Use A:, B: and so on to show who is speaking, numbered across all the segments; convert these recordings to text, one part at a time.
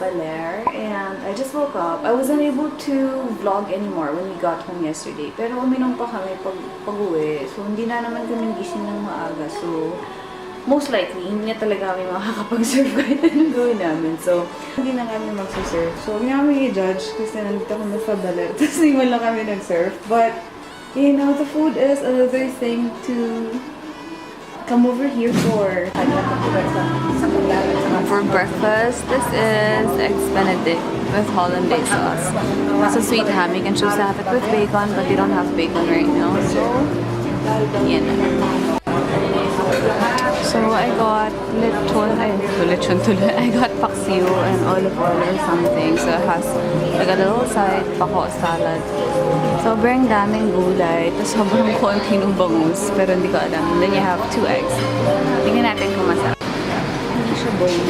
A: Baler and I just woke up. I wasn't able to vlog anymore when we got home yesterday. Pero uminom pa kami pag-uwi. So, hindi na naman kami gising ng maaga. So, most likely, hindi na talaga kami makakapag-surf kahit anong gawin namin. So, hindi na kami mag-surf. So, hindi na kami i-judge kasi nandito kami sa Baler. Tapos, hindi man lang kami nag-surf. But, you know, the food is another thing to come over here for. For breakfast, this is Eggs Benedict with hollandaise sauce. It's a sweet ham. You can choose to have it with bacon, but we don't have bacon right now. So, yan. So, I got lechon tuloy. I got paksiw and olive oil or something. So, it has like a little side, pako salad. Sobrang daming gulay. Tapos sobrang konti ng bangus. Pero hindi ko alam. And then you have 2 eggs. Tingnan natin kung masarap. Hindi siya boiled.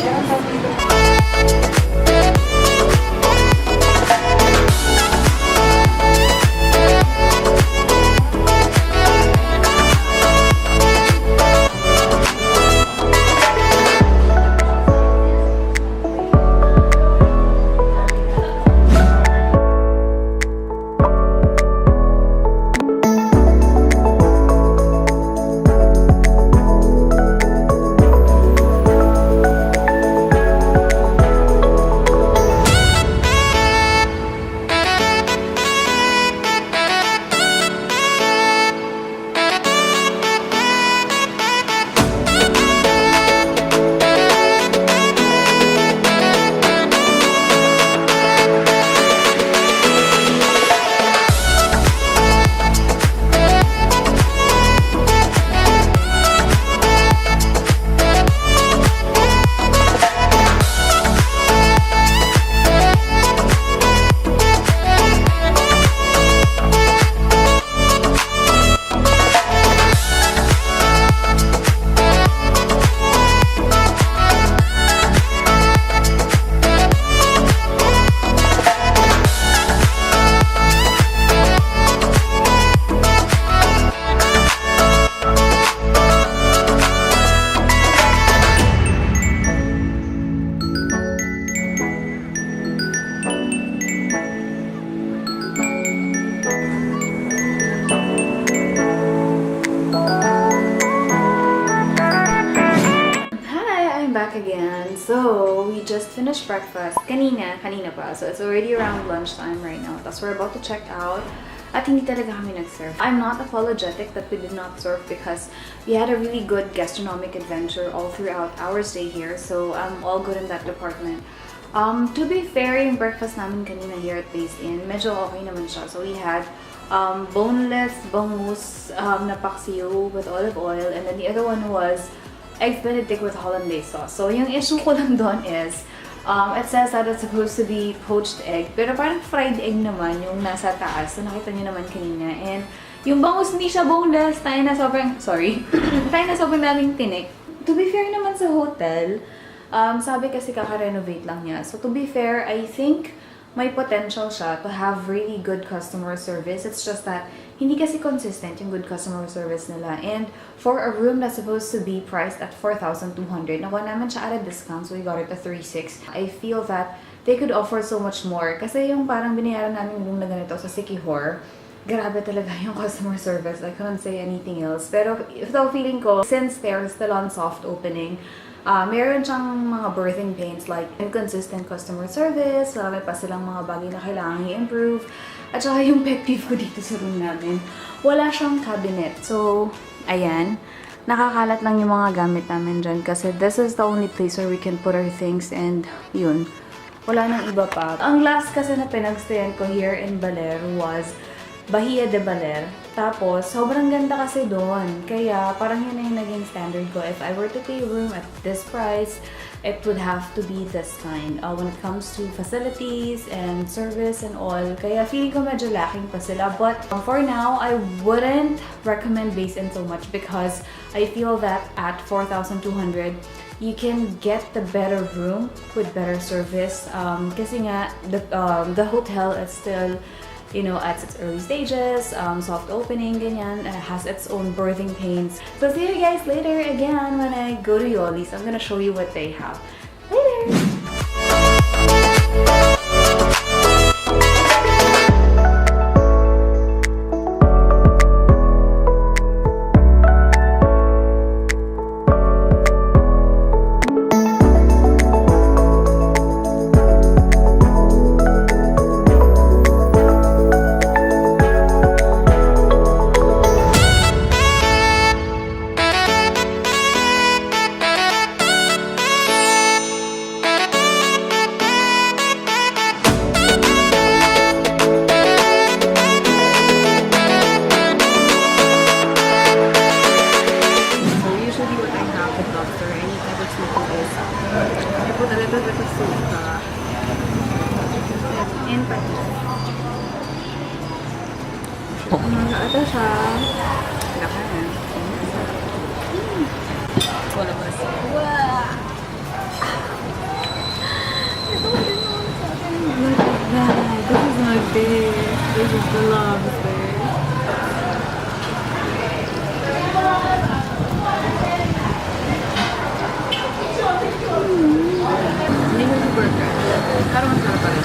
A: Again. So, we just finished breakfast. Kanina pa. So, it's already around lunchtime right now. Tapos, we're about to check out. At hindi talaga kami nag-surf. I'm not apologetic that we did not surf because we had a really good gastronomic adventure all throughout our stay here. So, I'm all good in that department. To be fair, yung breakfast namin kanina here at Base Inn, medyo okay naman siya. So, we had boneless bangus na paksiw with olive oil. And then the other one was Eggs Benedict with hollandaise sauce. So, yung issue ko lang doon is, it says that it's supposed to be poached egg. Pero parang fried egg naman yung nasa taas. So, nakita nyo naman kanina. And yung bangus hindi siya boneless. Tayo na sobrang daming tinik. To be fair naman sa hotel, sabi kasi kaka-renovate lang niya. So, to be fair, I think may potential siya to have really good customer service. It's just that hindi kasi consistent yung good customer service nila. And for a room that's supposed to be priced at 4,200, nakuha naman siya at a discount, so we got it at 3,600. I feel that they could offer so much more. Kasi yung parang binayaran namin yung room na ganito sa Sikihor, grabe talaga yung customer service. I couldn't say anything else. Pero ito feeling ko, since they're still on soft opening, meron siyang mga birthing pains like inconsistent customer service, marami pa silang mga bagay na kailangan i-improve. At saka yung pet peeve ko dito sa room namin, wala siyang cabinet. So, ayan. Nakakalat lang yung mga gamit namin dyan kasi this is the only place where we can put our things and yun. Wala nang iba pa. Ang last kasi na pinagstayan ko here in Baler was Bahia de Baler. Tapos, sobrang ganda kasi doon. Kaya, parang yun na yung naging standard ko. If I were to pay a room at this price, it would have to be this kind. When it comes to facilities and service and all. Kaya, feeling ko medyo lacking pa sila. But, for now, I wouldn't recommend Base Inn so much because I feel that at 4,200, you can get the better room with better service. Kasi nga, the hotel is still, you know, at its early stages, soft opening, ganyan, has its own birthing pains. So see you guys later again when I go to Yoli's. I'm gonna show you what they have. Later! Ito siya. Lakaran. Wala ba siya? Wow! Ito ba din naman sa akin? Look at that. This is my base. This is the lobster. Hindi ko super ka. Parang masarap pa rin.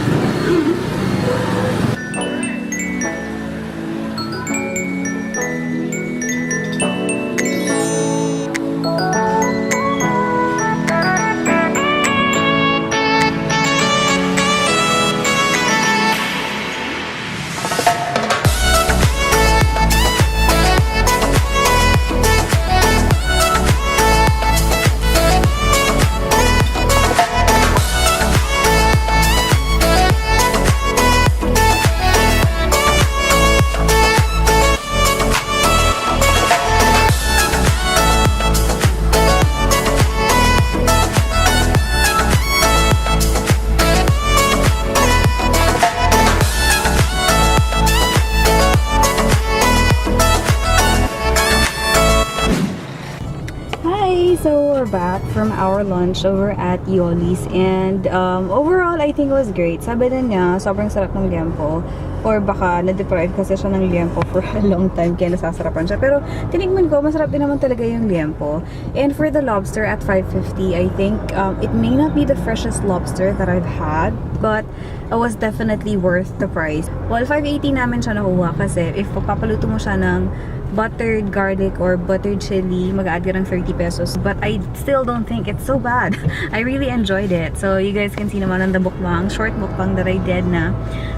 A: So we're back from our lunch over at Yoli's, and overall I think it was great. Sabi din niya, sobrang sarap ng liempo, or baka na-deprive kasi siya ng liempo for a long time kaya nasasarapan siya. Pero tinikman ko, masarap din naman talaga yung liempo. And for the lobster at 550, I think it may not be the freshest lobster that I've had, but it was definitely worth the price. Well, 580 namin siya nakuha kasi if papaluto mo siya ng buttered garlic or buttered chili, mag-add ka ng 30 pesos. But I still don't think it's so bad. I really enjoyed it. So you guys can see naman on the mukbang, short mukbang that I did na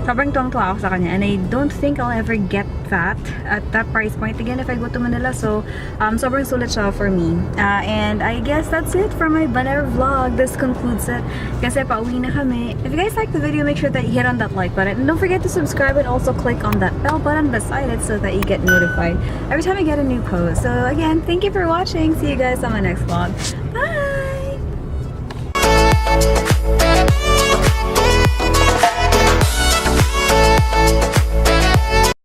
A: sobrang tuwang-tuwa ako sa kanya. And I don't think I'll ever get that at that price point again if I go to Manila. So sobrang sulit siya for me. And I guess that's it for my Baler vlog. This concludes it. Kasi pauwi na kami. If you guys like the video, make sure that you hit on that like button. And don't forget to subscribe and also click on that bell button beside it so that you get notified every time I get a new post. So again, thank you for watching. See you guys on my next vlog. Bye!